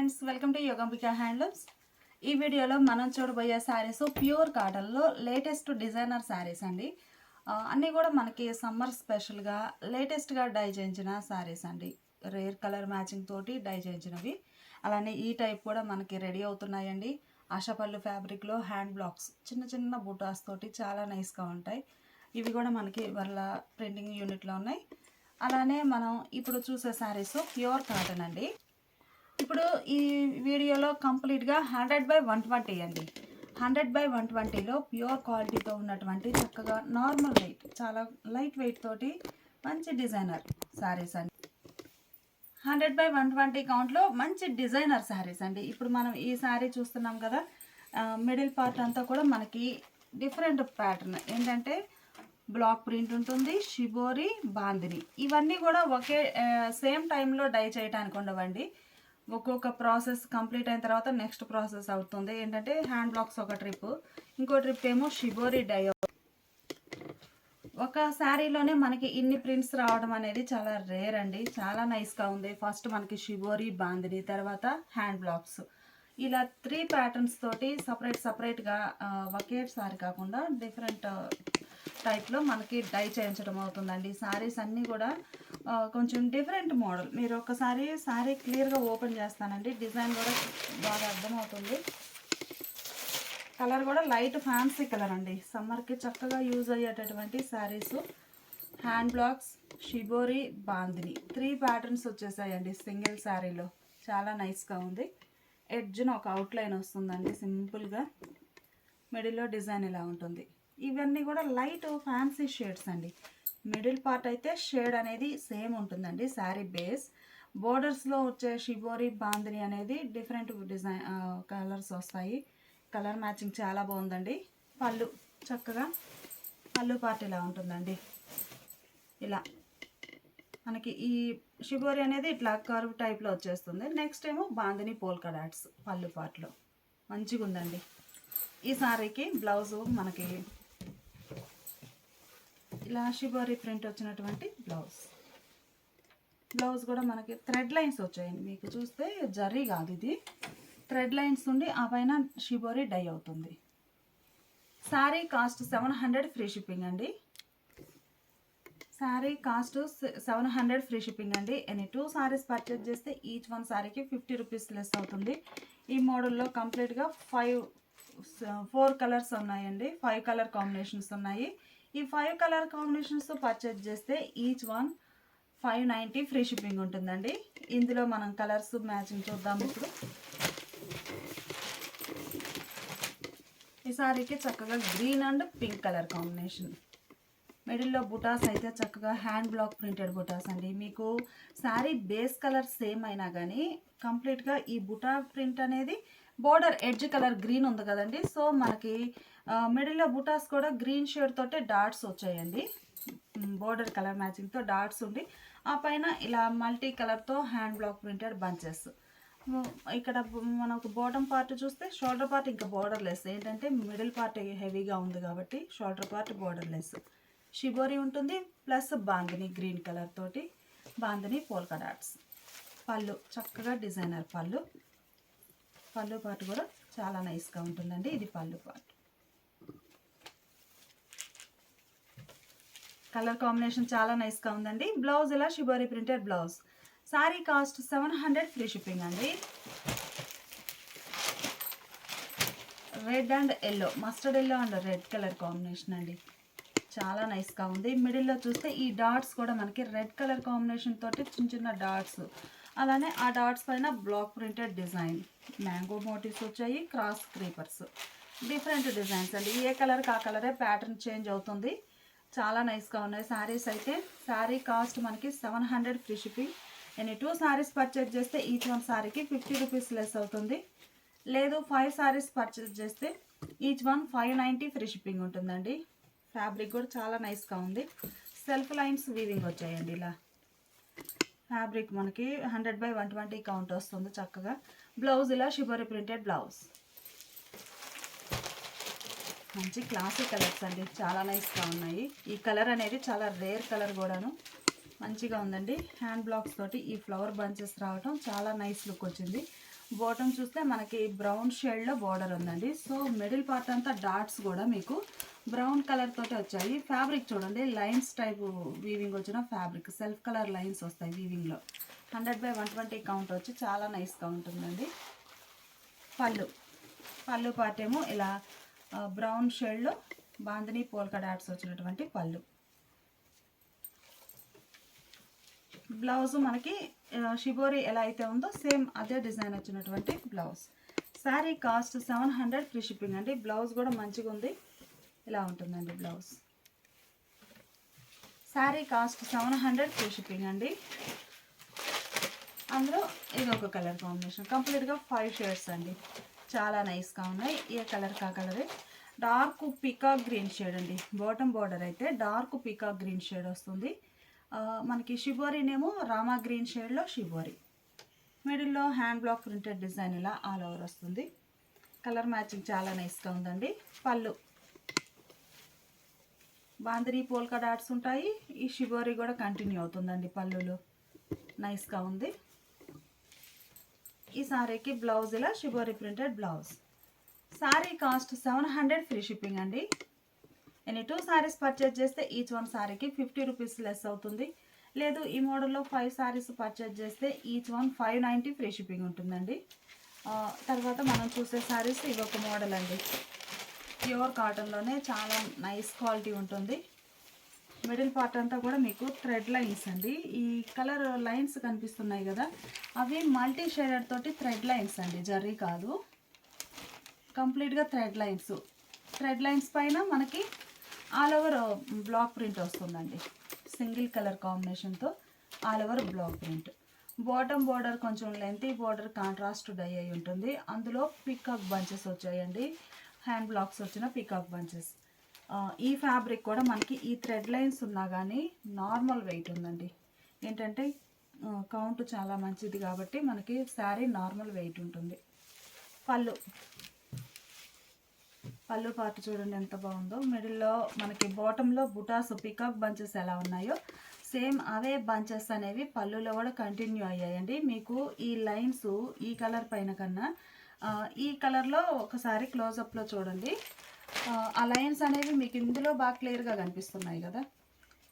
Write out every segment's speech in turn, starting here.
Friends, welcome to Yogambika handlooms. ఈ వీడియోలో మనం చూడబోయే శారీస్ ప్యూర్ కాటన్లో లేటెస్ట్ డిజైనర్ శారీస్ అండి. అన్నీ కూడా మనకి సమ్మర్ స్పెషల్గా లేటెస్ట్గా డై చేయించిన శారీస్ అండి. రేర్ కలర్ మ్యాచింగ్ తోటి డై చేయించినవి. అలానే ఈ టైప్ కూడా మనకి రెడీ అవుతున్నాయండి. ఆశాపల్లి ఫ్యాబ్రిక్లో హ్యాండ్ బ్లాక్స్ చిన్న చిన్న బూటాస్ తోటి చాలా నైస్గా ఉంటాయి. ఇవి కూడా మనకి వాళ్ళ ప్రింటింగ్ యూనిట్లో ఉన్నాయి. అలానే మనం ఇప్పుడు చూసే శారీస్ ప్యూర్ కాటన్ అండి. ఇప్పుడు ఈ వీడియోలో కంప్లీట్గా 100/120 అండి. 100/120లో ప్యూర్ క్వాలిటీతో ఉన్నటువంటి చక్కగా నార్మల్ వెయిట్, చాలా లైట్ వెయిట్ తోటి మంచి డిజైనర్ శారీస్ అండి. 100/120 కౌంట్లో మంచి డిజైనర్ శారీస్ అండి. ఇప్పుడు మనం ఈ శారీ చూస్తున్నాం కదా, మిడిల్ పార్ట్ అంతా కూడా మనకి డిఫరెంట్ ప్యాటర్న్ ఏంటంటే బ్లాక్ ప్రింట్ ఉంటుంది, షిబోరి, బాందిని. ఇవన్నీ కూడా ఒకే సేమ్ టైంలో డై చేయడానికి ఉండవండి. ఒక్కొక్క ప్రాసెస్ కంప్లీట్ అయిన తర్వాత నెక్స్ట్ ప్రాసెస్ అవుతుంది. ఏంటంటే హ్యాండ్ బ్లాక్స్ ఒక ట్రిప్, ఇంకో ట్రిప్ ఏమో షిబోరి డై. ఒక శారీలోనే మనకి ఇన్ని ప్రింట్స్ రావడం అనేది చాలా రేర్ అండి. చాలా నైస్గా ఉంది. ఫస్ట్ మనకి షిబోరి, బాందిని, తర్వాత హ్యాండ్ బ్లాక్స్, ఇలా 3 ప్యాటర్న్స్ తోటి సపరేట్గా ఒకేసారి కాకుండా డిఫరెంట్ టైప్లో మనకి డై చేయించడం అవుతుందండి. శారీస్ అన్నీ కూడా కొంచెం డిఫరెంట్ మోడల్. మీరు ఒకసారి శారీ క్లియర్గా ఓపెన్ చేస్తానండి, డిజైన్ కూడా బాగా అర్థమవుతుంది. కలర్ కూడా లైట్ ఫ్యాన్సీ కలర్ అండి. సమ్మర్కి చక్కగా యూజ్ అయ్యేటటువంటి saris. Hand blocks, shibori, bandhani 3 patterns వచ్చేసాయండి సింగిల్ శారీలో. చాలా నైస్గా ఉంది. ఎడ్జ్న ఒక అవుట్లైన్ వస్తుందండి సింపుల్గా. మిడిల్లో డిజైన్ ఇలా ఉంటుంది. ఇవన్నీ కూడా లైట్ ఫ్యాన్సీ షేడ్స్ అండి. మిడిల్ పార్ట్ అయితే షేడ్ అనేది సేమ్ ఉంటుందండి శారీ బేస్. బోర్డర్స్లో వచ్చే షిబోరి, బాందిని అనేది డిఫరెంట్ డిజైన్ కలర్స్ వస్తాయి. కలర్ మ్యాచింగ్ చాలా బాగుందండి. పళ్ళు చక్కగా పళ్ళు పార్ట్ ఇలా ఉంటుందండి. ఇలా మనకి ఈ షిబోరి అనేది ఇట్లా కర్వ్ టైప్లో వచ్చేస్తుంది. నెక్స్ట్ ఏమో బాందిని పోల్కా డాట్స్ పళ్ళు పార్ట్లో మంచిగా ఉందండి. ఈ సారీకి బ్లౌజు మనకి ఇలా షిబోరి ప్రింట్ వచ్చినటువంటి బ్లౌజ్ కూడా మనకి థ్రెడ్ లైన్స్ వచ్చాయండి. మీకు చూస్తే జరీ కాదు, ఇది థ్రెడ్ లైన్స్ ఉండి ఆ పైన షిబోరి డై అవుతుంది. శారీ కాస్ట్ 700 ఫ్రీ షిప్పింగ్ అండి. శారీ కాస్ట్ 700 ఫ్రీ షిప్పింగ్ అండి. ఎనీ 2 సారీస్ పర్చేజ్ చేస్తే ఈచ్ 1 శారీకి 50 రూపీస్ లెస్ అవుతుంది. ఈ మోడల్లో కంప్లీట్గా 4 కలర్స్ ఉన్నాయండి. 5 కలర్ కాంబినేషన్స్ ఉన్నాయి. ఈ 5 కలర్ కాంబినేషన్స్ పర్చేజ్ చేస్తే ఈచ్ 1 590 ఫ్రీ షిప్పింగ్ ఉంటుందండి. ఇందులో మనం కలర్స్ మ్యాచింగ్ చూద్దాం. ఇప్పుడు ఈ సారీకి చక్కగా green and pink colour combination. మిడిల్లో బుటాస్ అయితే చక్కగా హ్యాండ్ బ్లాక్ ప్రింటెడ్ బుటాస్ అండి. మీకు శారీ బేస్ కలర్ సేమ్ అయినా కానీ కంప్లీట్గా ఈ బుటా ప్రింట్ అనేది బోర్డర్ ఎడ్జ్ కలర్ గ్రీన్ ఉంది కదండి. సో మనకి మిడిల్లో బుటాస్ కూడా గ్రీన్ షేడ్ తోటే డాట్స్ వచ్చాయండి. బోర్డర్ కలర్ మ్యాచింగ్తో డాట్స్ ఉండి ఆ పైన ఇలా మల్టీ కలర్తో హ్యాండ్ బ్లాక్ ప్రింటెడ్ బంచెస్. ఇక్కడ మనకు బాటమ్ పార్ట్ చూస్తే షోల్డర్ పార్ట్ ఇంకా బోర్డర్ లెస్. ఏంటంటే మిడిల్ పార్ట్ హెవీగా ఉంది కాబట్టి shoulder part border less. Shibori ఉంటుంది ప్లస్ బాందిని గ్రీన్ కలర్ తోటి బాందిని పోల్కా డాట్స్. పళ్ళు చక్కగా డిజైనర్ పళ్ళు పార్ట్ కూడా చాలా నైస్గా ఉంటుందండి. ఇది పళ్ళు పార్ట్. కలర్ కాంబినేషన్ చాలా నైస్గా ఉందండి. బ్లౌజ్ ఇలా shibori printed blouse. Sari cost 700 free shipping అండి. Red and yellow, mustard yellow and red colour combination అండి. చాలా నైస్గా ఉంది. మిడిల్లో చూస్తే ఈ డాట్స్ కూడా మనకి రెడ్ కలర్ కాంబినేషన్ తోటి చిన్న చిన్న డాట్స్. అలానే ఆ డాట్స్ పైన block printed design, mango motifs వచ్చాయి, క్రాస్ క్రీపర్స్, డిఫరెంట్ డిజైన్స్ అండి. ఏ కలర్కి ఆ కలరే ప్యాటర్న్ చేంజ్ అవుతుంది. చాలా నైస్గా ఉన్నాయి శారీస్ అయితే. శారీ కాస్ట్ మనకి 700 free shipping. Any 2 saris purchase చేస్తే ఈచ్ 1 సారీకి 50 రూపీస్ లెస్ అవుతుంది. లేదు 5 సారీస్ పర్చేజ్ చేస్తే ఈచ్ 1 590 ఫ్రీ షిప్పింగ్ ఉంటుందండి. ఫ్యాబ్రిక్ కూడా చాలా నైస్గా ఉంది. సెల్ఫ్ లైన్స్ వీవింగ్ వచ్చాయండి. ఇలా ఫ్యాబ్రిక్ మనకి 100/120 కౌంట్ వస్తుంది చక్కగా. బ్లౌజ్ ఇలా షిబోరి ప్రింటెడ్ బ్లౌజ్. మంచి క్లాసిక్ కలర్స్ అండి, చాలా నైస్గా ఉన్నాయి. ఈ కలర్ అనేది చాలా రేర్ కలర్ కూడాను. మంచిగా ఉందండి. హ్యాండ్ బ్లాక్స్ తోటి ఈ ఫ్లవర్ బంచెస్ రావటం చాలా నైస్ లుక్ వచ్చింది. బాటమ్ చూస్తే మనకి బ్రౌన్ షేడ్లో బార్డర్ ఉందండి. సో మిడిల్ పార్ట్ అంతా డాట్స్ కూడా మీకు బ్రౌన్ కలర్ తోటి వచ్చాయి. ఫ్యాబ్రిక్ చూడండి, లైన్స్ టైపు వీవింగ్ వచ్చిన ఫ్యాబ్రిక్, సెల్ఫ్ కలర్ లైన్స్ వస్తాయి వీవింగ్లో. 100/120 కౌంట్ వచ్చి చాలా నైస్గా ఉంటుందండి. పళ్ళు పార్ట్ ఏమో ఇలా బ్రౌన్ షేడ్లో బాందిని పోల్కా డాట్స్ వచ్చినటువంటి పళ్ళు. బ్లౌజ్ మనకి షిబోరి ఎలా అయితే ఉందో సేమ్ అదే డిజైన్ వచ్చినటువంటి blouse. Sari cost 700 free shipping అండి. బ్లౌజ్ కూడా మంచిగా ఉంది, ఇలా ఉంటుందండి blouse. Sari cost 700 free shipping అండి. అందులో ఇది ఒక కలర్ కాంబినేషన్, కంప్లీట్గా 5 షేడ్స్ అండి, చాలా నైస్గా ఉన్నాయి. ఏ కలర్ కా కలరే. డార్క్ పీకాక్ గ్రీన్ షేడ్ అండి. బాటమ్ బార్డర్ అయితే డార్క్ పీకాక్ గ్రీన్ షేడ్ వస్తుంది. మనకి షిబోరీనేమో రామా గ్రీన్ షేడ్లో షిబోరీ. మిడిల్లో హ్యాండ్ బ్లాక్ ప్రింటెడ్ డిజైన్ ఇలా ఆల్ ఓవర్ వస్తుంది. కలర్ మ్యాచింగ్ చాలా నైస్గా ఉందండి. పళ్ళు బాందిని పోల్కా డాట్స్ ఉంటాయి. ఈ షిబోరీ కూడా కంటిన్యూ అవుతుందండి పళ్ళులో, నైస్గా ఉంది. ఈ సారీకి బ్లౌజ్ ఇలా shibori printed blouse. Sorry cost 700 free shipping అండి. ఎనీ 2 సారీస్ పర్చేజ్ చేస్తే ఈచ్ 1 సారీకి 50 రూపీస్ లెస్ అవుతుంది. లేదు ఈ మోడల్లో 5 సారీస్ పర్చేజ్ చేస్తే ఈచ్ 1 590 ఫ్రీ షిప్పింగ్ ఉంటుందండి. తర్వాత మనం చూసే సారీస్ ఇవి ఒక మోడల్ అండి. ప్యూర్ కాటన్లోనే చాలా నైస్ క్వాలిటీ ఉంటుంది. మిడిల్ పార్ట్ అంతా కూడా మీకు థ్రెడ్ లైన్స్ అండి. ఈ కలర్ లైన్స్ కనిపిస్తున్నాయి కదా, అవి మల్టీ షేడెడ్ తోటి థ్రెడ్ లైన్స్ అండి, జర్రీ కాదు. కంప్లీట్గా థ్రెడ్ లైన్స్ పైన మనకి ఆల్ ఓవర్ బ్లాక్ ప్రింట్ వస్తుందండి. సింగిల్ కలర్ కాంబినేషన్తో all over block print. Bottom border కొంచెం లెంతీ బార్డర్, కాంట్రాస్ట్ డై అయి ఉంటుంది. అందులో పికాక్ బంచెస్ వచ్చాయండి, హ్యాండ్ బ్లాక్స్ వచ్చిన పికాక్ బంచెస్. ఈ ఫ్యాబ్రిక్ కూడా మనకి ఈ థ్రెడ్ లైన్స్ ఉన్నా కానీ నార్మల్ వెయిట్ ఉందండి. ఏంటంటే కౌంట్ చాలా మంచిది కాబట్టి మనకి శారీ నార్మల్ వెయిట్ ఉంటుంది. పళ్ళు పార్ట్ చూడండి ఎంత బాగుందో. మిడిల్లో మనకి బాటంలో బుటాస్ పికాక్ బంచెస్ ఎలా ఉన్నాయో సేమ్ అవే బంచెస్ అనేవి పళ్ళులో కూడా కంటిన్యూ అయ్యాయండి. మీకు ఈ లైన్స్ ఈ కలర్ పైన కన్నా ఈ కలర్లో ఒకసారి క్లోజప్లో చూడండి. ఆ లైన్స్ అనేవి మీకు ఇందులో బాగా క్లియర్గా కనిపిస్తున్నాయి కదా.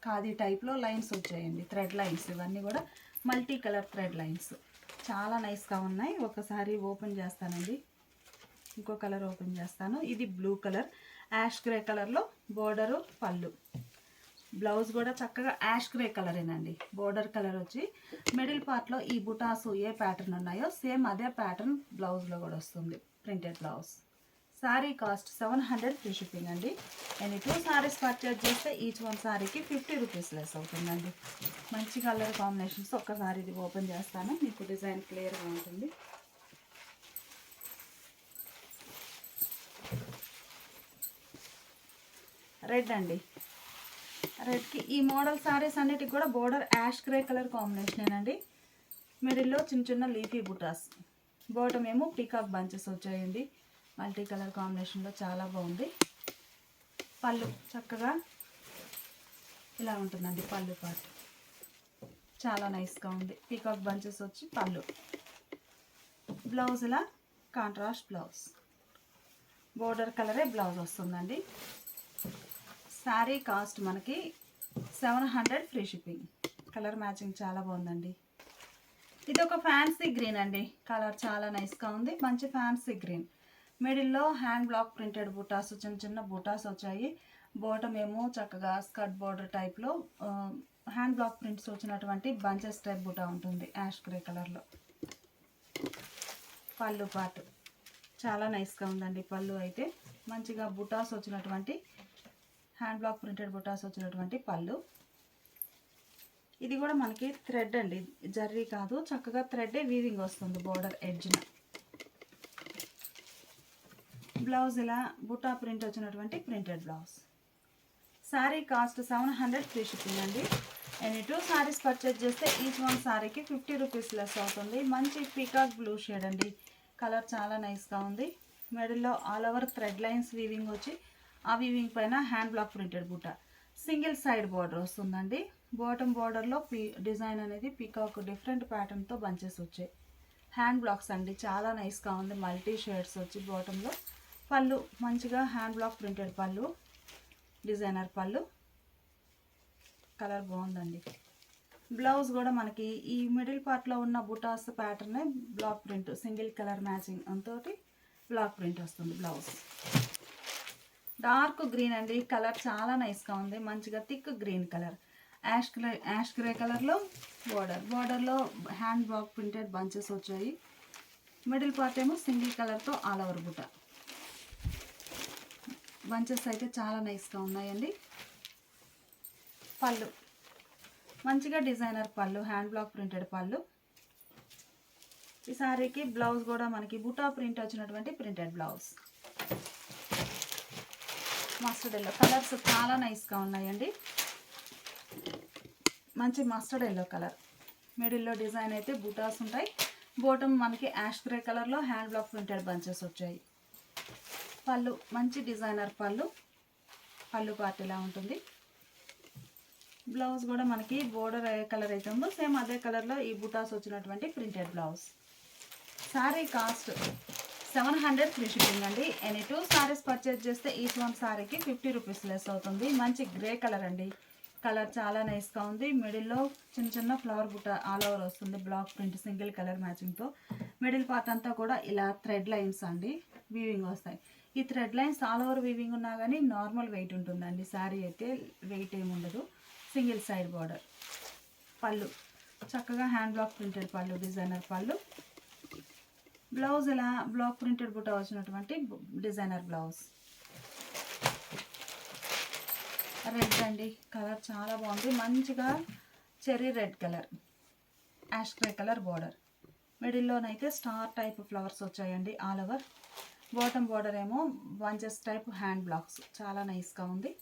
ఖాదీ టైప్లో లైన్స్ వచ్చాయండి, థ్రెడ్ లైన్స్. ఇవన్నీ కూడా మల్టీ కలర్ థ్రెడ్ లైన్స్, చాలా నైస్గా ఉన్నాయి. ఒకసారి ఓపెన్ చేస్తానండి, ఇంకో కలర్ ఓపెన్ చేస్తాను. ఇది బ్లూ కలర్, యాష్ గ్రే కలర్లో బోర్డరు, పళ్ళు. బ్లౌజ్ కూడా చక్కగా యాష్ గ్రే కలరేనండి. బోర్డర్ కలర్ వచ్చి మిడిల్ పార్ట్లో ఈ బుటాసు ఏ ప్యాటర్న్ ఉన్నాయో సేమ్ అదే ప్యాటర్న్ బ్లౌజ్లో కూడా వస్తుంది, printed blouse. Sari cost 700 free shipping అండి. ఎనీ 2 సారీస్ పర్చేజ్ చేస్తే ఈచ్ 1 సారీకి 50 రూపీస్ లెస్ అవుతుందండి. మంచి కలర్ కాంబినేషన్స్. ఒక్కసారి ఇది ఓపెన్ చేస్తాను, మీకు డిజైన్ క్లియర్గా ఉంటుంది. రెడ్ అండి. రెడ్కి ఈ మోడల్ సారీస్ అన్నిటికి కూడా బోర్డర్ యాష్ గ్రే కలర్ కాంబినేషనేనండి. మిడిల్లో చిన్న చిన్న లీఫీ బుటాస్, బాటమ్ ఏమో పీకాక్ బంచెస్ వచ్చాయండి. మల్టీ కలర్ కాంబినేషన్లో చాలా బాగుంది. పళ్ళు చక్కగా ఇలా ఉంటుందండి. పళ్ళు పార్ట్ చాలా నైస్గా ఉంది, పీకాక్ బంచెస్ వచ్చి పళ్ళు. బ్లౌజ్ ఇలా కాంట్రాస్ట్ బ్లౌజ్, బోర్డర్ కలరే బ్లౌజ్ వస్తుందండి. శారీ కాస్ట్ మనకి 700 ఫ్రీ షిప్పింగ్. కలర్ మ్యాచింగ్ చాలా బాగుందండి. ఇది ఒక ఫ్యాన్సీ గ్రీన్ అండి. కలర్ చాలా నైస్గా ఉంది, మంచి ఫ్యాన్సీ గ్రీన్. మిడిల్లో హ్యాండ్ బ్లాక్ ప్రింటెడ్ బుటాస్, చిన్న చిన్న బుటాస్ వచ్చాయి. బాటమ్ ఏమో చక్కగా స్కర్ట్ బోర్డర్ టైప్లో హ్యాండ్ బ్లాక్ ప్రింట్స్ వచ్చినటువంటి బంచెస్ టైప్ బుటా ఉంటుంది యాష్ గ్రే కలర్లో. పళ్ళు పార్ట్ చాలా నైస్గా ఉందండి. పళ్ళు అయితే మంచిగా బుటాస్ వచ్చినటువంటి హ్యాండ్ బ్లాక్ ప్రింటెడ్ బుటాస్ వచ్చినటువంటి పళ్ళు. ఇది కూడా మనకి థ్రెడ్ అండి, జర్రీ కాదు, చక్కగా థ్రెడ్డే వీవింగ్ వస్తుంది బోర్డర్ ఎడ్జ్న. బ్లౌజ్ ఇలా బుటా ప్రింట్ వచ్చినటువంటి printed blouse. Sari cost 700 free shipping అండి. ఎనీ 2 సారీస్ పర్చేజ్ చేస్తే ఈచ్ 1 సారీకి 50 రూపీస్ లెస్ అవుతుంది. మంచి పీకాక్ బ్లూ షేడ్ అండి. కలర్ చాలా నైస్గా ఉంది. మిడిల్లో all over thread lines weaving వచ్చి ఆ వీవింగ్ పైన hand block printed buta, single side border వస్తుందండి. బాటమ్ బార్డర్లో డిజైన్ అనేది పీకాక్ డిఫరెంట్ ప్యాటర్న్తో బంచెస్ వచ్చాయి. హ్యాండ్ బ్లాక్స్ అండి, చాలా నైస్గా ఉంది. మల్టీ షేడ్స్ వచ్చి బాటంలో. పళ్ళు మంచిగా హ్యాండ్ బ్లాక్ ప్రింటెడ్ పళ్ళు, డిజైనర్ పళ్ళు, కలర్ బాగుందండి. బ్లౌజ్ కూడా మనకి ఈ మిడిల్ పార్ట్లో ఉన్న బుటాస్ ప్యాటర్నే block print, single colour matching తోటి బ్లాక్ ప్రింట్ వస్తుంది బ్లౌజ్. డార్క్ గ్రీన్ అండి, కలర్ చాలా నైస్గా ఉంది. మంచిగా thick green colour, ash grey కలర్లో బార్డర్లో హ్యాండ్ బ్లాక్ ప్రింటెడ్ బంచెస్ వచ్చాయి. మిడిల్ పార్ట్ ఏమో సింగిల్ కలర్తో ఆల్ ఓవర్ బుట్ట. బంచెస్ అయితే చాలా నైస్గా ఉన్నాయండి. పళ్ళు మంచిగా డిజైనర్ పళ్ళు, హ్యాండ్ బ్లాక్ ప్రింటెడ్ పళ్ళు. ఈ సారీకి బ్లౌజ్ కూడా మనకి బుటా ప్రింట్ వచ్చినటువంటి printed blouse. Mustard yellow colours చాలా నైస్గా ఉన్నాయండి. మంచి మస్టర్డ్ ఎల్లో కలర్, మిడిల్లో డిజైన్ అయితే బుటాస్ ఉంటాయి. బాటమ్ మనకి యాష్ గ్రే కలర్లో హ్యాండ్ బ్లాక్ ప్రింటెడ్ బంచెస్ వచ్చాయి. పళ్ళు మంచి డిజైనర్ పళ్ళు, పళ్ళు పార్ట్ ఇలా ఉంటుంది. బ్లౌజ్ కూడా మనకి బోర్డర్ ఏ కలర్ అయితే ఉందో సేమ్ అదే కలర్లో ఈ బుటాస్ వచ్చినటువంటి printed blouse. Sari cost 700 free shipping అండి. ఎనీ 2 సారీస్ పర్చేజ్ చేస్తే ఈచ్ వన్ సారీకి 50 రూపీస్ లెస్ అవుతుంది. మంచి గ్రే కలర్ అండి, కలర్ చాలా నైస్గా ఉంది. మిడిల్లో చిన్న చిన్న ఫ్లవర్ బుట్ట ఆల్ ఓవర్ వస్తుంది, బ్లాక్ ప్రింట్ సింగిల్ కలర్ మ్యాచింగ్తో. మిడిల్ పార్ట్ అంతా కూడా ఇలా థ్రెడ్ లైన్స్ అండి వీవింగ్ వస్తాయి. ఈ thread lines all over weaving ఉన్నా కానీ నార్మల్ వెయిట్ ఉంటుందండి. శారీ అయితే వెయిట్ ఏమి ఉండదు. Single side border. పళ్ళు చక్కగా హ్యాండ్ బ్లాక్ ప్రింటెడ్ పళ్ళు, డిజైనర్ పళ్ళు. బ్లౌజ్ ఇలా బ్లాక్ ప్రింటెడ్ బుట్ట వచ్చినటువంటి డిజైనర్ బ్లౌజ్. రెడ్ అండి, కలర్ చాలా బాగుంది. మంచిగా cherry red colour, ash grey colour border. మిడిల్లోనైతే స్టార్ టైప్ ఫ్లవర్స్ వచ్చాయండి ఆల్ ఓవర్. బాటమ్ బార్డర్ ఏమో బంచెస్ టైప్ హ్యాండ్ బ్లాక్స్, చాలా నైస్గా ఉంది.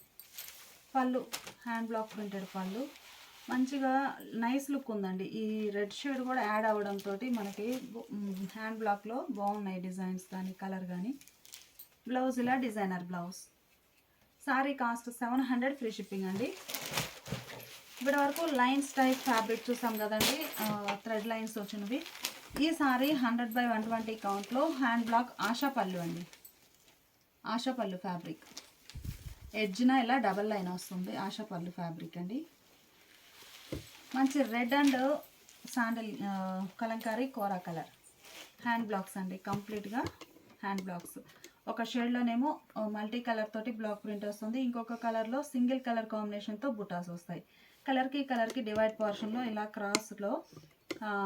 పళ్ళు హ్యాండ్ బ్లాక్ ప్రింటెడ్ పళ్ళు, మంచిగా నైస్ లుక్ ఉందండి. ఈ రెడ్ షేడ్ కూడా యాడ్ అవ్వడంతో మనకి హ్యాండ్ బ్లాక్లో బాగున్నాయి డిజైన్స్ కానీ కలర్ కానీ. బ్లౌజ్ ఇలా designer blouse. Sorry cost 700 free shipping అండి. ఇప్పటి వరకు లైన్స్ టైప్ ఫ్యాబ్రిక్ చూసాం కదండి, థ్రెడ్ లైన్స్ వచ్చినవి. ఈ సారీ 100/120 కౌంట్లో హ్యాండ్ బ్లాక్ ఆశా పళ్ళు అండి, ఆశా పళ్ళు ఫ్యాబ్రిక్. ఎడ్జ్న ఇలా డబల్ లైన్ వస్తుంది, ఆశా పళ్ళు ఫ్యాబ్రిక్ అండి. మంచి red and sandal kalamkari kora colour hand blocks అండి, కంప్లీట్గా హ్యాండ్ బ్లాక్స్. ఒక షేడ్లోనేమో మల్టీ కలర్ తోటి బ్లాక్ ప్రింట్ వస్తుంది, ఇంకొక కలర్లో సింగిల్ కలర్ కాంబినేషన్తో బుటాస్ వస్తాయి. కలర్కి డివైడ్ పోర్షన్లో ఇలా క్రాస్లో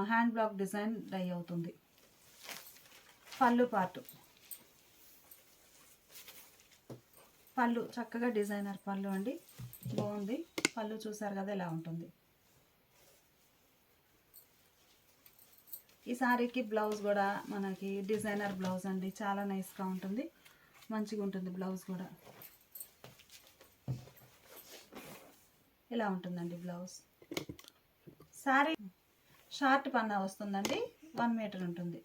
హ్యాండ్ బ్లాక్ డిజైన్ డై అవుతుంది. పళ్ళు పార్ట్, పళ్ళు చక్కగా డిజైనర్ పళ్ళు అండి, బాగుంది. పళ్ళు చూసారు కదా ఎలా ఉంటుంది. ఈ సారీకి బ్లౌజ్ కూడా మనకి డిజైనర్ బ్లౌజ్ అండి, చాలా నైస్గా ఉంటుంది, మంచిగా ఉంటుంది. బ్లౌజ్ కూడా ఇలా ఉంటుందండి బ్లౌజ్. సారీ షార్ట్ పన్నా వస్తుందండి, 1 మీటర్ ఉంటుంది.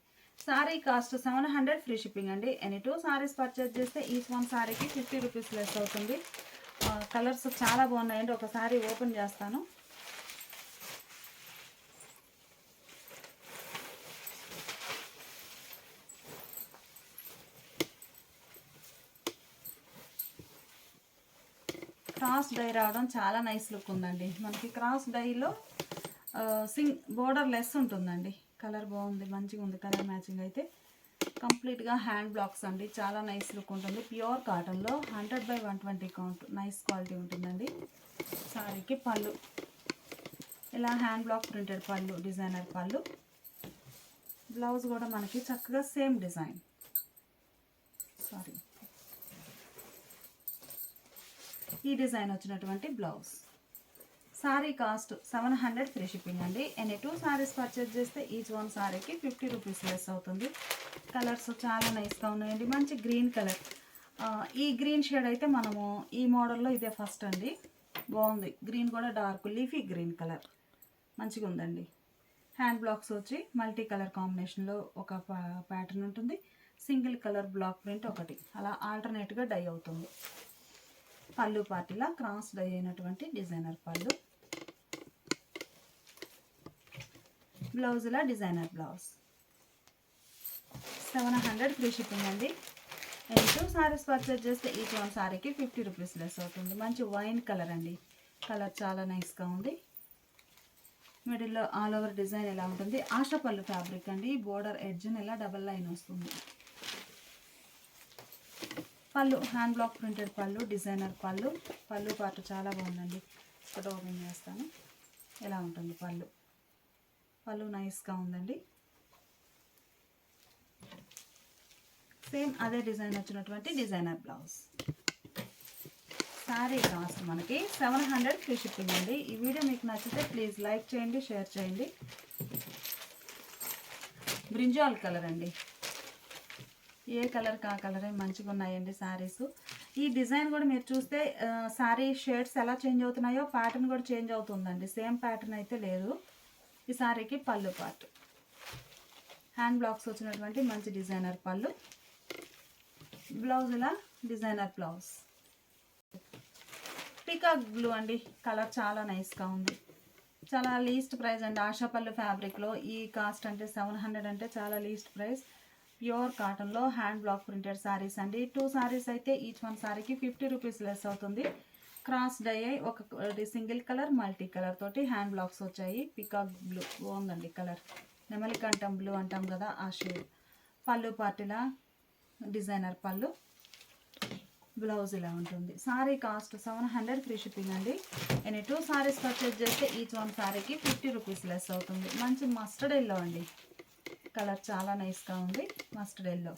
సారీ కాస్ట్ 700 ఫ్రీ షిప్పింగ్ అండి. ఎనీ 2 సారీస్ పర్చేజ్ చేస్తే ఈచ్ వన్ సారీకి 50 రూపీస్ లెస్ అవుతుంది. కలర్స్ చాలా బాగున్నాయండి, ఒక సారీ ఓపెన్ చేస్తాను. క్రాస్ డై రావడం చాలా నైస్ లుక్ ఉందండి. మనకి క్రాస్ డైలో బోర్డర్ లెస్ ఉంటుందండి. కలర్ బాగుంది, మంచిగా ఉంది కలర్ మ్యాచింగ్ అయితే. కంప్లీట్గా హ్యాండ్ బ్లాక్స్ అండి, చాలా నైస్ లుక్ ఉంటుంది. ప్యూర్ కాటన్లో 100/120 కౌంట్, నైస్ క్వాలిటీ ఉంటుందండి. సారీకి పళ్ళు ఇలా హ్యాండ్ బ్లాక్ ప్రింటెడ్ పళ్ళు, డిజైనర్ పళ్ళు. బ్లౌజ్ కూడా మనకి చక్కగా సేమ్ డిజైన్, ఈ డిజైన్ వచ్చినటువంటి blouse. Sorry cost 700 free shipping అండి. ఎనీ 2 సారీస్ పర్చేజ్ చేస్తే ఈచ్ వన్ సారీకి 50 రూపీస్ లెస్ అవుతుంది. కలర్స్ చాలా నైస్గా ఉన్నాయండి. మంచి గ్రీన్ కలర్, ఈ గ్రీన్ షేడ్ అయితే మనము ఈ మోడల్లో ఇదే ఫస్ట్ అండి, బాగుంది. గ్రీన్ కూడా డార్క్ లీఫీ గ్రీన్ కలర్ మంచిగా ఉందండి. హ్యాండ్ బ్లాక్స్ వచ్చి మల్టీ కలర్ కాంబినేషన్లో ఒక ప్యాటర్న్ ఉంటుంది, సింగిల్ కలర్ బ్లాక్ ప్రింట్ ఒకటి, అలా ఆల్టర్నేట్గా డై అవుతుంది. పళ్ళు పార్టీలా క్రాస్ డై అయినటువంటి డిజైనర్ పళ్ళు. బ్లౌజ్లా డిజైనర్ బ్లౌజ్. 700 ఫ్రీ షిప్పింగ్ అండి. అండ్ 2 సారీస్ పర్చేజ్ చేస్తే ఈచ్ వన్ సారీకి 50 రూపీస్ లెస్ అవుతుంది. మంచి వైన్ కలర్ అండి. కలర్ చాలా నైస్గా ఉంది. మిడిల్లో ఆల్ ఓవర్ డిజైన్ ఎలా ఉంటుంది, ఆశపల్లు ఫ్యాబ్రిక్ అండి. బోర్డర్ ఎడ్జ్ని ఇలా డబల్ లైన్ వస్తుంది. పళ్ళు హ్యాండ్ బ్లాక్ ప్రింటెడ్ పళ్ళు, డిజైనర్ పళ్ళు. పళ్ళు పాటు చాలా బాగుందండి. ఫోటో ఓపెన్ చేస్తాను. ఎలా ఉంటుంది పళ్ళు. పళ్ళు నైస్గా ఉందండి. సేమ్ అదే డిజైన్ వచ్చినటువంటి డిజైనర్ బ్లౌజ్. శారీ కాస్ట్ మనకి 700 ఫ్రీ షిప్పింగ్ అండి. ఈ వీడియో మీకు నచ్చితే ప్లీజ్ లైక్ చేయండి, షేర్ చేయండి. బ్రింజాల్ కలర్ అండి. ఏ కలర్ కా కలరే మంచిగా ఉన్నాయండి శారీస్. ఈ డిజైన్ కూడా మీరు చూస్తే శారీ షేడ్స్ ఎలా చేంజ్ అవుతున్నాయో ప్యాటర్న్ కూడా చేంజ్ అవుతుందండి. సేమ్ ప్యాటర్న్ అయితే లేదు. ఈ శారీకి పళ్ళు పార్ట్ హ్యాండ్ బ్లాక్స్ వచ్చినటువంటి మంచి డిజైనర్ పళ్ళు. బ్లౌజ్ ఇలా డిజైనర్ బ్లౌజ్. పీకాక్ బ్లూ అండి. కలర్ చాలా నైస్గా ఉంది. చాలా లీస్ట్ ప్రైస్ అండి. ఆశాపల్లి ఫ్యాబ్రిక్లో ఈ కాస్ట్ అంటే 700 అంటే చాలా లీస్ట్ ప్రైస్. ప్యూర్ కాటన్లో హ్యాండ్ బ్లాక్ ప్రింటెడ్ శారీస్ అండి. 2 శారీస్ అయితే ఈచ్ వన్ శారీకి 50 రూపీస్ లెస్ అవుతుంది. క్రాస్ డై అయి ఒక సింగిల్ కలర్ మల్టీ కలర్ తోటి హ్యాండ్ బ్లాక్స్ వచ్చాయి. పీకాక్ బ్లూ బాగుందండి కలర్. నెమలికంఠం బ్లూ అంటాం కదా ఆ షేడ్. పళ్ళు పార్టీలా డిజైనర్ పళ్ళు. బ్లౌజ్ ఇలా ఉంటుంది. సారీ కాస్ట్ 700 ఫ్రీ షిప్పింగ్ అండి. ఎనీ 2 సారీస్ పర్చేజ్ చేస్తే ఈచ్ వన్ సారీకి 50 రూపీస్ లెస్ అవుతుంది. మంచి మస్టర్డ్ ఎల్లో అండి. కలర్ చాలా నైస్గా ఉంది. మస్టర్డ్ ఎల్లో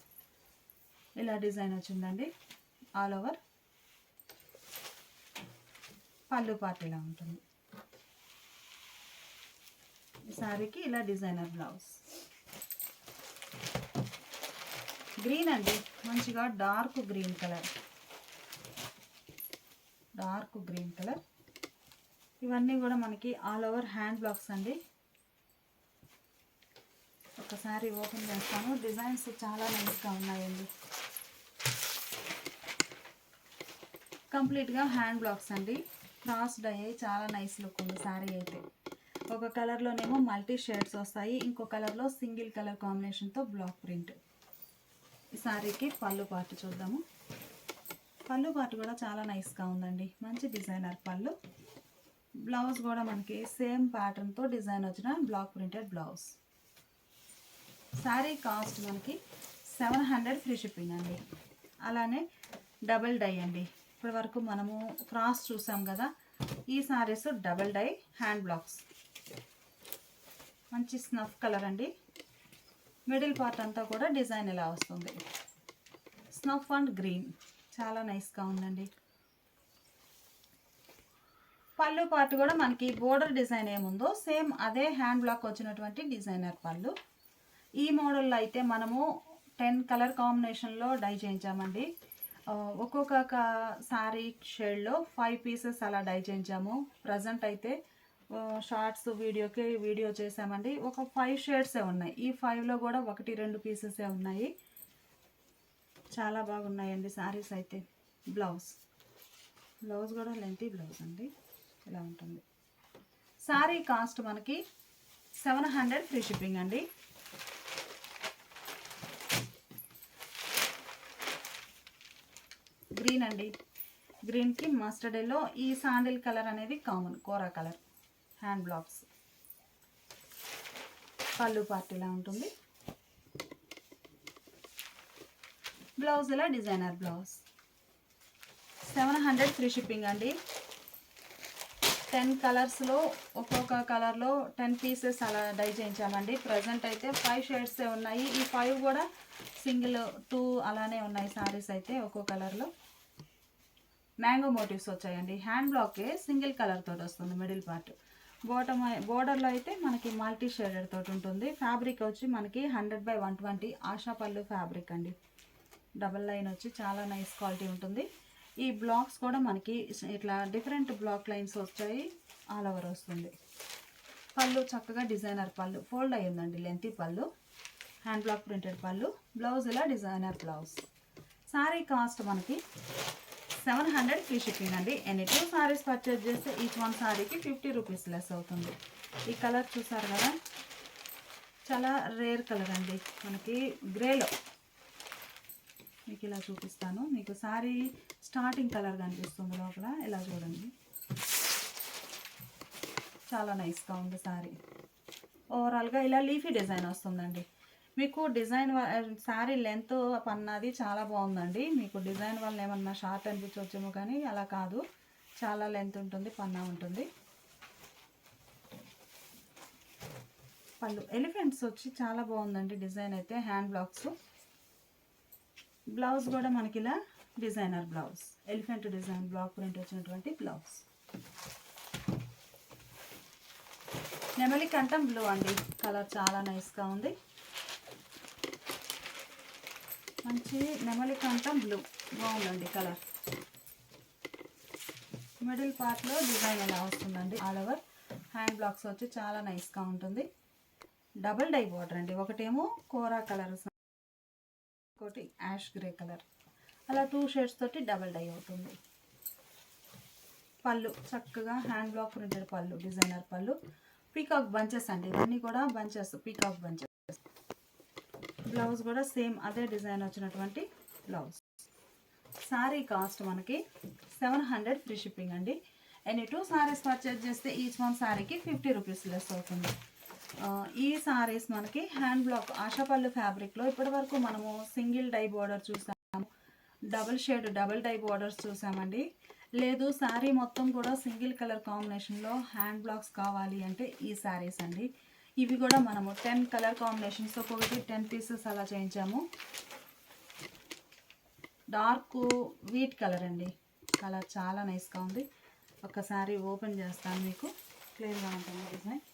ఇలా డిజైన్ వచ్చిందండి. ఆల్ ఓవర్ పళ్ళు పార్ట్ ఇలా ఉంటుంది. ఈ సారీకి ఇలా డిజైనర్ బ్లౌజ్. గ్రీన్ అండి. మంచిగా dark green colour. Dark green colour. ఇవన్నీ కూడా మనకి ఆల్ ఓవర్ హ్యాండ్ బ్లాక్స్ అండి. ఒకసారి ఓపెన్ చేస్తాను. డిజైన్స్ చాలా నైస్గా ఉన్నాయండి. కంప్లీట్గా హ్యాండ్ బ్లాక్స్ అండి. క్రాస్ డై చాలా నైస్ లుక్ ఉంది శారీ అయితే. ఒక కలర్లోనేమో మల్టీ షేడ్స్ వస్తాయి, ఇంకో కలర్లో సింగిల్ కలర్ కాంబినేషన్తో బ్లాక్ ప్రింట్. ఈ శారీకి పళ్ళు పార్ట్ చూద్దాము. పళ్ళు పార్ట్ కూడా చాలా నైస్గా ఉందండి. మంచి డిజైనర్ పళ్ళు. బ్లౌజ్ కూడా మనకి సేమ్ ప్యాటర్న్తో డిజైన్ వచ్చిన block printed blouse. Sari cost మనకి 700 ఫ్రీ షిప్పింగ్ అండి. అలానే డబల్ డై అండి. ఇప్పటి వరకు మనము క్రాస్ చూసాం కదా, ఈ saris double dye hand blocks. మంచి స్నఫ్ కలర్ అండి. మిడిల్ పార్ట్ అంతా కూడా డిజైన్ ఇలా వస్తుంది. స్నఫ్ అండ్ గ్రీన్ చాలా నైస్గా ఉందండి. పళ్ళు పార్ట్ కూడా మనకి బోర్డర్ డిజైన్ ఏముందో సేమ్ అదే హ్యాండ్ బ్లాక్ వచ్చినటువంటి డిజైనర్ పళ్ళు. ఈ మోడల్లో అయితే మనము 10 కలర్ కాంబినేషన్లో డై చేయించామండి. ఒక్కొక్క శారీ షేడ్లో 5 పీసెస్ అలా డై చేయించాము. ప్రజెంట్ అయితే షార్ట్స్ వీడియో చేసామండి. ఒక 5 షేడ్సే ఉన్నాయి. ఈ 5లో కూడా 1-2 పీసెసే ఉన్నాయి. చాలా బాగున్నాయండి శారీస్ అయితే. బ్లౌజ్ కూడా లెంతీ బ్లౌజ్ అండి. ఇలా ఉంటుంది. శారీ కాస్ట్ మనకి 700 ఫ్రీ షిప్పింగ్ అండి. గ్రీన్ అండి. గ్రీన్కి మస్టర్డ్ ఎల్లో. ఈ శాండిల్ కలర్ అనేది కామన్ కోరా కలర్. Hand blocks. పళ్ళు పార్ట్ ఇలా ఉంటుంది. బ్లౌజ్ ఇలా డిజైనర్ బ్లౌజ్. 700 ఫ్రీ షిప్పింగ్ అండి. 10 కలర్స్లో ఒక్కొక్క కలర్లో 10 పీసెస్ అలా డై చేయించామండి. ప్రజెంట్ అయితే 5 షేడ్సే ఉన్నాయి. ఈ 5 కూడా సింగిల్ 2 అలానే ఉన్నాయి శారీస్ అయితే. ఒక్కో కలర్లో మ్యాంగో మోటివ్స్ వచ్చాయండి. హ్యాండ్ బ్లాకే సింగిల్ కలర్ తోటి వస్తుంది మిడిల్ పార్ట్. బోర్డర్లో అయితే మనకి మల్టీ షేడెడ్ తోటి ఉంటుంది. ఫ్యాబ్రిక్ వచ్చి మనకి 100/120 ఆశాపల్లు ఫ్యాబ్రిక్ అండి. డబల్ లైన్ వచ్చి చాలా నైస్ క్వాలిటీ ఉంటుంది. ఈ బ్లాక్స్ కూడా మనకి ఇట్లా డిఫరెంట్ బ్లాక్ లైన్స్ వచ్చాయి. ఆల్ ఓవర్ వస్తుంది. పళ్ళు చక్కగా డిజైనర్ పళ్ళు. ఫోల్డ్ అయ్యిందండి లెంతీ పళ్ళు. హ్యాండ్ బ్లాక్ ప్రింటెడ్ పళ్ళు. బ్లౌజ్ ఇలా డిజైనర్ బ్లౌజ్. శారీ కాస్ట్ మనకి 700 ఫ్రీ షిప్పింగ్ అండి. ఎనీ 2 సారీస్ పర్చేజ్ చేస్తే ఈచ్ వన్ సారీకి 50 రూపీస్ లెస్ అవుతుంది. ఈ కలర్ చూసారు కదా, చాలా రేర్ కలర్ అండి, మనకి గ్రేలో. మీకు ఇలా చూపిస్తాను. మీకు సారీ స్టార్టింగ్ కలర్ కనిపిస్తుంది లోపల, ఇలా చూడండి. చాలా నైస్గా ఉంది సారీ. ఓవరాల్గా ఇలా లీఫీ డిజైన్ వస్తుందండి. మీకు డిజైన్ శారీ లెంత్ పన్నది చాలా బాగుందండి. మీకు డిజైన్ వల్ల ఏమన్నా షార్ట్ అనిపించవచ్చేమో, కానీ అలా కాదు, చాలా లెంత్ ఉంటుంది, పన్నా ఉంటుంది. పళ్ళు ఎలిఫెంట్స్ వచ్చి చాలా బాగుందండి డిజైన్ అయితే, హ్యాండ్ బ్లాక్స్. బ్లౌజ్ కూడా మనకి ఇలా designer blouse, elephant design block print వచ్చినటువంటి బ్లౌజ్. నెమలి కంఠం బ్లూ అండి, కలర్ చాలా నైస్గా ఉంది. మంచి నెమలి కంఠం బ్లూ బాగుందండి కలర్. మిడిల్ పార్ట్లో డిజైన్ ఎలా వస్తుందండి, ఆల్ ఓవర్ హ్యాండ్ బ్లాక్స్ వచ్చి చాలా నైస్గా ఉంటుంది. డబుల్ డై బార్డర్ అండి, ఒకటేమో కోరా కలర్, ఒకటి యాష్ గ్రే కలర్, అలా 2 షేడ్స్ తోటి డబుల్ డై అవుతుంది. పళ్ళు చక్కగా హ్యాండ్ బ్లాక్ ప్రింటెడ్ పళ్ళు, డిజైనర్ పళ్ళు. పీకాక్ బంచెస్ అండి, ఇవన్నీ కూడా బంచెస్, పీకాక్ బంచెస్. బ్లౌజ్ కూడా సేమ్ అదే డిజైన్ వచ్చినటువంటి బ్లౌజ్. శారీ కాస్ట్ మనకి 700 ఫ్రీ షిప్పింగ్ అండి. ఎనీ 2 సారీస్ పర్చేజ్ చేస్తే ఈచ్ వన్ శారీకి 50 రూపీస్ లెస్ అవుతుంది. ఈ సారీస్ మనకి హ్యాండ్ బ్లాక్ ఆశాపల్లి ఫ్యాబ్రిక్లో ఇప్పటి వరకు మనము సింగిల్ డై బోర్డర్ చూసాము, double shade double die borders చూసామండి. లేదు శారీ మొత్తం కూడా సింగిల్ కలర్ కాంబినేషన్లో హ్యాండ్ బ్లాక్స్ కావాలి అంటే ఈ శారీస్ అండి. ఇవి కూడా మనము 10 కలర్ కాంబినేషన్స్, ఒక్కొక్కటి 10 పీసెస్ అలా చేయించాము. డార్క్ వీట్ కలర్ అండి, కలర్ చాలా నైస్గా ఉంది. ఒక్కసారి ఓపెన్ చేస్తాను, మీకు క్లియర్గా ఉంటుంది డిజైన్.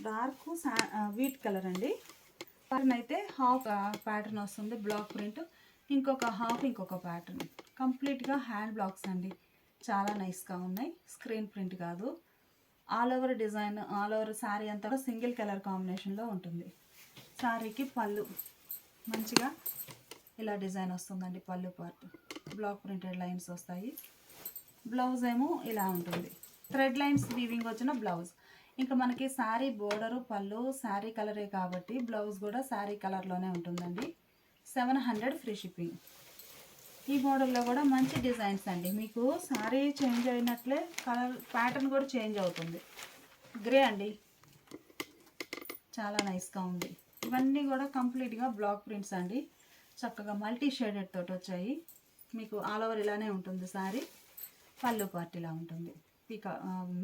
డార్క్ వీట్ కలర్ అండి. ప్యాటర్న్ అయితే హాఫ్ ప్యాటర్న్ వస్తుంది బ్లాక్ ప్రింట్, ఇంకొక హాఫ్ ఇంకొక ప్యాటర్న్. కంప్లీట్గా హ్యాండ్ బ్లాక్స్ అండి, చాలా నైస్గా ఉన్నాయి. స్క్రీన్ ప్రింట్ కాదు, all over design, all over sari అంతా సింగిల్ కలర్ కాంబినేషన్లో ఉంటుంది. శారీకి పళ్ళు మంచిగా ఇలా డిజైన్ వస్తుందండి, పళ్ళు పార్ట్ బ్లాక్ ప్రింటెడ్ లైన్స్ వస్తాయి. బ్లౌజ్ ఏమో ఇలా ఉంటుంది, థ్రెడ్ లైన్స్ వీవింగ్ వచ్చిన బ్లౌజ్. ఇంకా మనకి శారీ బోర్డరు పళ్ళు శారీ కలరే కాబట్టి బ్లౌజ్ కూడా శారీ కలర్లోనే ఉంటుందండి. 700 ఫ్రీ షిప్పింగ్. ఈ మోడల్లో కూడా మంచి డిజైన్స్ అండి, మీకు శారీ చేంజ్ అయినట్లే కలర్ ప్యాటర్న్ కూడా చేంజ్ అవుతుంది. గ్రే అండి, చాలా నైస్గా ఉంది. ఇవన్నీ కూడా కంప్లీట్గా బ్లాక్ ప్రింట్స్ అండి, చక్కగా మల్టీ షేడెడ్ తోటి వచ్చాయి. మీకు ఆల్ ఓవర్ ఇలానే ఉంటుంది శారీ. పళ్ళు పార్ట్ ఇలా ఉంటుంది,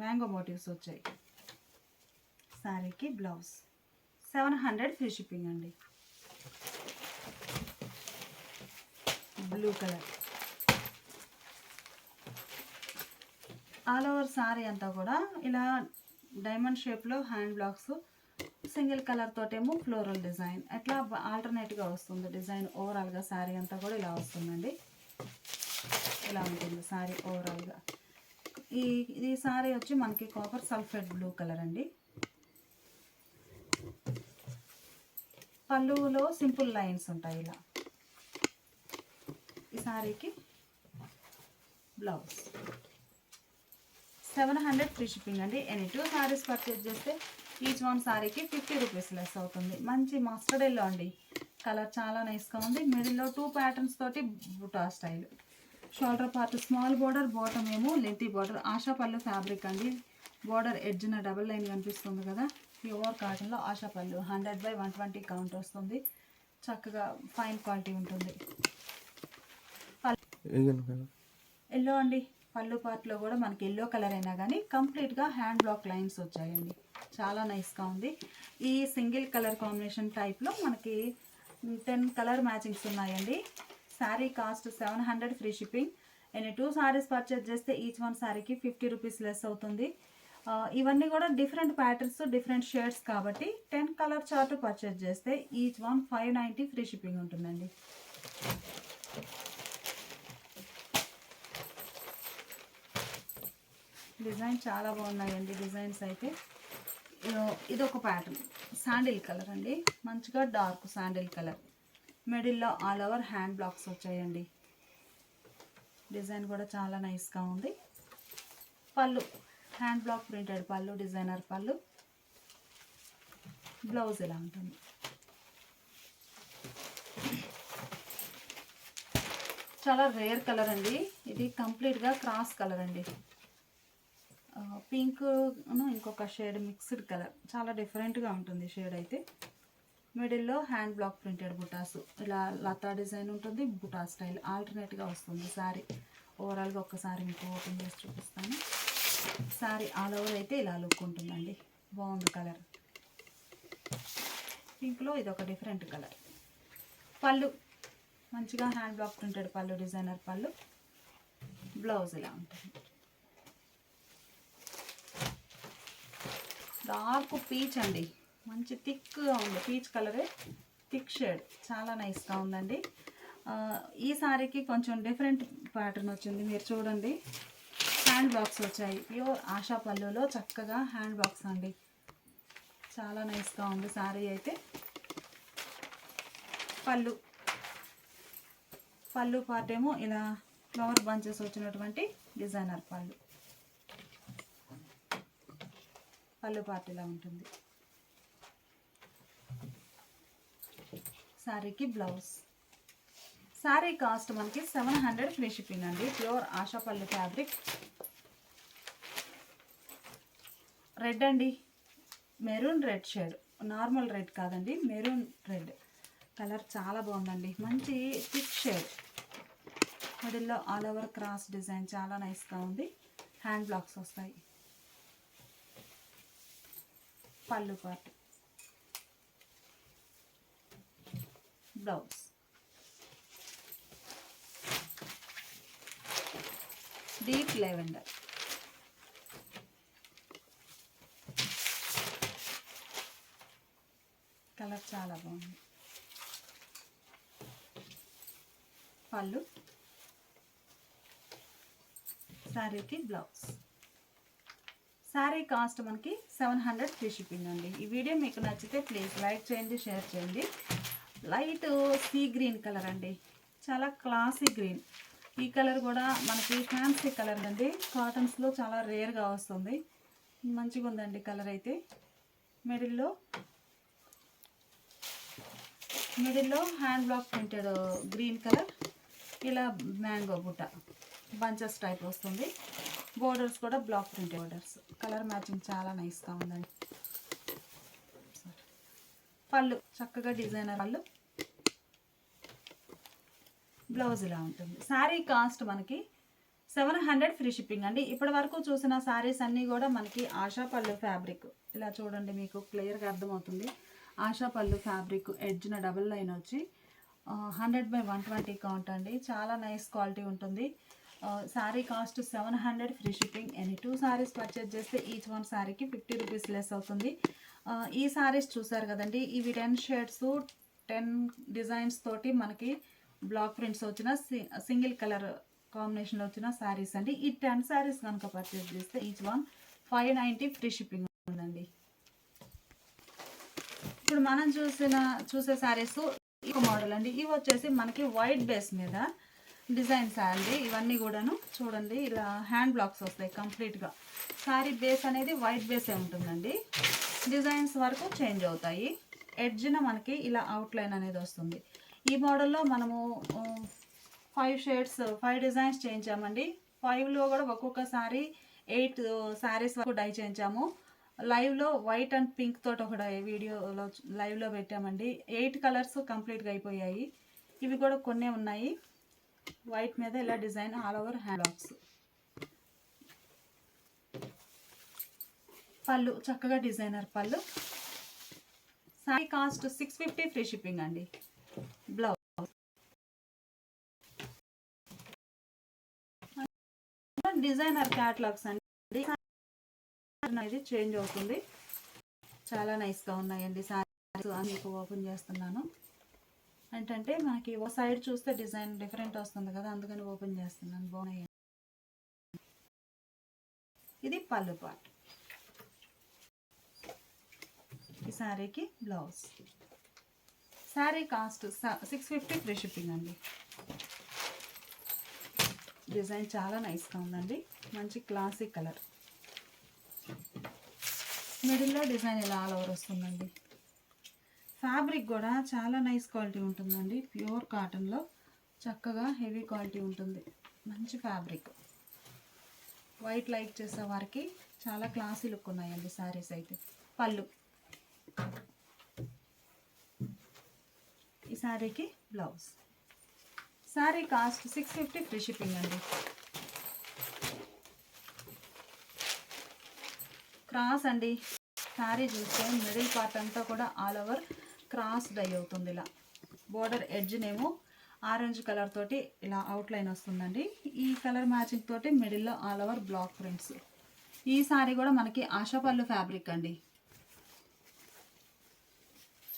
మ్యాంగో మోటివ్స్ వచ్చాయి. శారీకి బ్లౌజ్ 700 ఫ్రీ షిప్పింగ్ అండి. Blue colour all over sari అంతా కూడా ఇలా డైమండ్ షేప్లో హ్యాండ్ బ్లాక్స్, సింగిల్ కలర్ తోటేమో ఫ్లోరల్ డిజైన్, ఎట్లా ఆల్టర్నేట్గా వస్తుంది డిజైన్. ఓవరాల్గా శారీ అంతా కూడా ఇలా వస్తుందండి, ఇలా ఉంటుంది శారీ ఓవరాల్గా. ఈ శారీ వచ్చి మనకి కాపర్ సల్ఫేట్ బ్లూ కలర్ అండి. పళ్ళులో సింపుల్ లైన్స్ ఉంటాయి ఇలా. ఈ శారీకి బ్లౌజ్ 700 ఫ్రీ షిప్పింగ్ అండి. ఎనీ 2 సారీస్ పర్చేజ్ చేస్తే ఈచ్ వన్ సారీకి 50 రూపీస్ లెస్ అవుతుంది. మంచి మస్టర్డ్ ఎల్లో అండి, కలర్ చాలా నైస్గా ఉంది. మిడిల్లో 2 ప్యాటర్న్స్ తోటి buta style. Shoulder part small border, bottom ఏమో లెంతీ బార్డర్. ఆశాపల్లి ఫ్యాబ్రిక్ అండి, బార్డర్ ఎడ్జ్న డబుల్ లైన్ కనిపిస్తుంది కదా, ప్యూర్ కాటన్లో ఆశాపల్లి 100/120 కౌంట్ వస్తుంది. చక్కగా ఫైన్ క్వాలిటీ ఉంటుంది. ఎల్లో అండి, పళ్ళు పార్ట్లో కూడా మనకి ఎల్లో కలర్ అయినా కానీ కంప్లీట్గా హ్యాండ్ బ్లాక్ లైన్స్ వచ్చాయండి, చాలా నైస్గా ఉంది. ఈ సింగిల్ కలర్ కాంబినేషన్ టైప్లో మనకి 10 కలర్ మ్యాచింగ్స్ ఉన్నాయండి. Sari cost 700 free shipping. Any 2 saris purchase చేస్తే ఈచ్ వన్ శారీకి 50 రూపీస్ లెస్ అవుతుంది. ఇవన్నీ కూడా డిఫరెంట్ ప్యాటర్న్స్, డిఫరెంట్ షేడ్స్ కాబట్టి 10 కలర్ చార్ట్ పర్చేజ్ చేస్తే ఈచ్ వన్ 590 ఫ్రీ షిప్పింగ్ ఉంటుందండి. డిజైన్ చాలా బాగున్నాయండి డిజైన్స్ అయితే. ఇదొక ప్యాటర్న్ శాండిల్ కలర్ అండి, మంచిగా డార్క్ శాండిల్ కలర్. మిడిల్లో ఆల్ ఓవర్ హ్యాండ్ బ్లాక్స్ వచ్చాయండి. డిజైన్ కూడా చాలా నైస్గా ఉంది. పళ్ళు హ్యాండ్ బ్లాక్ ప్రింటెడ్ పళ్ళు, డిజైనర్ పళ్ళు. బ్లౌజ్ ఇలా ఉంటుంది. చాలా రేర్ కలర్ అండి ఇది, కంప్లీట్గా క్రాస్ కలర్ అండి. పింక్ ఇంకొక షేడ్ మిక్స్డ్ కలర్, చాలా డిఫరెంట్గా ఉంటుంది షేడ్ అయితే. మిడిల్లో హ్యాండ్ బ్లాక్ ప్రింటెడ్ బుటాసు, ఇలా లతా డిజైన్ ఉంటుంది, బుటా స్టైల్ ఆల్టర్నేట్గా వస్తుంది శారీ. ఓవరాల్గా ఒక్కసారి మీకు ఓపెన్ చేసి చూపిస్తాను. శారీ ఆల్ ఓవర్ అయితే ఇలా లుక్ ఉంటుందండి. బాగుంది కలర్. పింక్లో ఇది ఒక డిఫరెంట్ కలర్. పళ్ళు మంచిగా హ్యాండ్ బ్లాక్ ప్రింటెడ్ పళ్ళు, డిజైనర్ పళ్ళు. బ్లౌజ్ ఇలా ఉంటుంది. డార్క్ పీచ్ అండి, మంచి థిక్గా ఉంది. పీచ్ కలరే, థిక్ షేడ్, చాలా నైస్గా ఉందండి. ఈ సారీకి కొంచెం డిఫరెంట్ ప్యాటర్న్ వచ్చింది. మీరు చూడండి, హ్యాండ్ బ్లాక్స్ వచ్చాయి. ప్యూర్ ఆశా పళ్ళులో చక్కగా హ్యాండ్ బ్లాక్స్ అండి. చాలా నైస్గా ఉంది సారీ అయితే. పళ్ళు పార్ట్ ఏమో ఇలా ఫ్లవర్ బంచెస్ వచ్చినటువంటి డిజైనర్ పళ్ళు పార్ట్ ఇలా ఉంటుంది. శారీకి బ్లౌజ్. శారీ కాస్ట్ మనకి 700 ఫ్రీ షిప్పింగ్ అండి. ప్యూర్ ఆశా పళ్ళు ఫ్యాబ్రిక్. రెడ్ అండి, maroon red shade, normal red కాదండి, మెరూన్ రెడ్ కలర్. చాలా బాగుందండి, మంచి థిక్ షేడ్. మిడిల్లో ఆల్ ఓవర్ క్రాస్ డిజైన్, చాలా నైస్గా ఉంది. హ్యాండ్ బ్లాక్స్ వస్తాయి. పళ్ళు part, blouse. Deep lavender, colour చాలా బాగుంది. పళ్ళు, శారీకి బ్లౌజ్. శారీ కాస్ట్ మనకి 700 ఫ్రీ షిప్పింగ్ అండి. ఈ వీడియో మీకు నచ్చితే ప్లీజ్ లైక్ చేయండి, షేర్ చేయండి. లైట్ సీ గ్రీన్ కలర్ అండి, చాలా క్లాసీ గ్రీన్. ఈ కలర్ కూడా మనకి ఫ్యాన్సీ కలర్ అండి, కాటన్స్లో చాలా రేర్గా వస్తుంది. మంచిగా ఉందండి కలర్ అయితే. మిడిల్లో hand block printed green colour, ఇలా మ్యాంగో బుట్ట బంచెస్ టైప్ వస్తుంది. బోర్డర్స్ కూడా block printed borders. Colour matching చాలా నైస్గా ఉందండి. పళ్ళు చక్కగా డిజైనర్ పళ్ళు. బ్లౌజ్ ఇలా ఉంటుంది. శారీ కాస్ట్ మనకి 700 ఫ్రీ షిప్పింగ్ అండి. ఇప్పటి వరకు చూసిన శారీస్ అన్నీ కూడా మనకి ఆశా పళ్ళు ఫ్యాబ్రిక్. ఇలా చూడండి, మీకు క్లియర్గా అర్థమవుతుంది. ఆశా పళ్ళు ఫ్యాబ్రిక్, ఎడ్జ్న డబుల్ లైన్ వచ్చి 100/120 కౌంట్ అండి. చాలా నైస్ క్వాలిటీ ఉంటుంది. Sari cost 700 free shipping. Any 2 saris purchase చేస్తే ఈచ్ వన్ శారీకి 50 రూపీస్ లెస్ అవుతుంది. ఈ శారీస్ చూసారు కదండి, ఇవి 10 షేడ్స్ 10 డిజైన్స్ తోటి మనకి బ్లాక్ ప్రింట్స్ వచ్చిన సింగిల్ కలర్ కాంబినేషన్లో వచ్చిన శారీస్ అండి. ఈ 10 శారీస్ కనుక పర్చేజ్ చేస్తే ఈచ్ వన్ 590 ఫ్రీ షిప్పింగ్ ఉందండి. ఇప్పుడు మనం చూసే శారీస్ ఇంకో మోడల్ అండి. ఇవి వచ్చేసి మనకి వైట్ బేస్ మీద డిజైన్స్ అండి. ఇవన్నీ కూడాను చూడండి, ఇలా హ్యాండ్ బ్లాక్స్ వస్తాయి కంప్లీట్గా. శారీ బేస్ అనేది వైట్ బేసే ఉంటుందండి. డిజైన్స్ వరకు చేంజ్ అవుతాయి. ఎడ్జ్న మనకి ఇలా అవుట్లైన్ అనేది వస్తుంది. ఈ మోడల్లో మనము 5 షేడ్స్ 5 డిజైన్స్ చేయించామండి. 5లో కూడా ఒక్కొక్క సారీ 8 శారీస్ వరకు డై చేయించాము. లైవ్లో వైట్ అండ్ పింక్ తోటి ఒక వీడియోలో లైవ్లో పెట్టామండి. 8 కలర్స్ కంప్లీట్గా అయిపోయాయి. ఇవి కూడా కొన్ని ఉన్నాయి. వైట్ మీద ఇలా design all over hand blocks. పళ్ళు చక్కగా డిజైనర్ పళ్ళు. శారీ కాస్ట్ 650 ఫ్రీ షిప్పింగ్ అండి. బ్లౌజ్ డిజైనర్ క్యాటలాగ్స్ అండి. అనేది చేంజ్ అవుతుంది. చాలా నైస్గా ఉన్నాయండి శారీస్. మీకు ఓపెన్ చేస్తున్నాను. ఏంటంటే మనకి ఒక సైడ్ చూస్తే డిజైన్ డిఫరెంట్ వస్తుంది కదా, అందుకని ఓపెన్ చేస్తున్నాను. బాగున్నాయి. ఇది పళ్ళు పార్ట్. ఈ శారీకి blouse. Sari cost 650 free shipping అండి. డిజైన్ చాలా నైస్గా ఉందండి. మంచి క్లాసిక్ కలర్. మిడిల్లో డిజైన్ ఇలా ఆల్ ఓవర్ వస్తుందండి. ఫ్యాబ్రిక్ కూడా చాలా నైస్ క్వాలిటీ ఉంటుందండి. ప్యూర్ కాటన్లో చక్కగా హెవీ క్వాలిటీ ఉంటుంది. మంచి ఫ్యాబ్రిక్. వైట్ లైక్ చేసే వారికి చాలా క్లాసీ లుక్ ఉన్నాయండి శారీస్ అయితే. పళ్ళు, ఈ శారీకి blouse. Sari cost 650 free shipping అండి. క్రాస్ అండి. శారీ చూస్తే మిడిల్ పార్ట్ అంతా కూడా ఆల్ ఓవర్ క్రాస్ డై అవుతుంది. ఇలా బోర్డర్ ఎడ్జ్నేమో ఆరెంజ్ కలర్ తోటి ఇలా అవుట్లైన్ వస్తుందండి. ఈ కలర్ మ్యాచింగ్ తోటి మిడిల్లో ఆల్ ఓవర్ బ్లాక్ ప్రింట్స్. ఈ శారీ కూడా మనకి ఆశాపల్లు ఫ్యాబ్రిక్ అండి.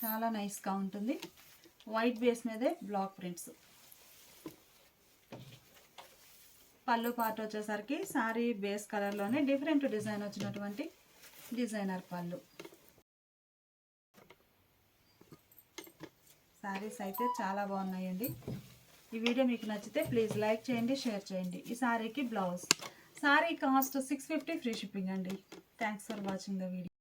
చాలా నైస్గా ఉంటుంది. వైట్ బేస్ మీదే బ్లాక్ ప్రింట్స్. పళ్ళు పార్ట్ వచ్చేసరికి శారీ బేస్ కలర్లోనే డిఫరెంట్ డిజైన్ వచ్చినటువంటి డిజైనర్ పళ్ళు. శారీస్ అయితే చాలా బాగున్నాయండి. ఈ వీడియో మీకు నచ్చితే ప్లీజ్ లైక్ చేయండి, షేర్ చేయండి. ఈ శారీకి blouse. Sari cost 650 free shipping అండి. Thanks for watching the video.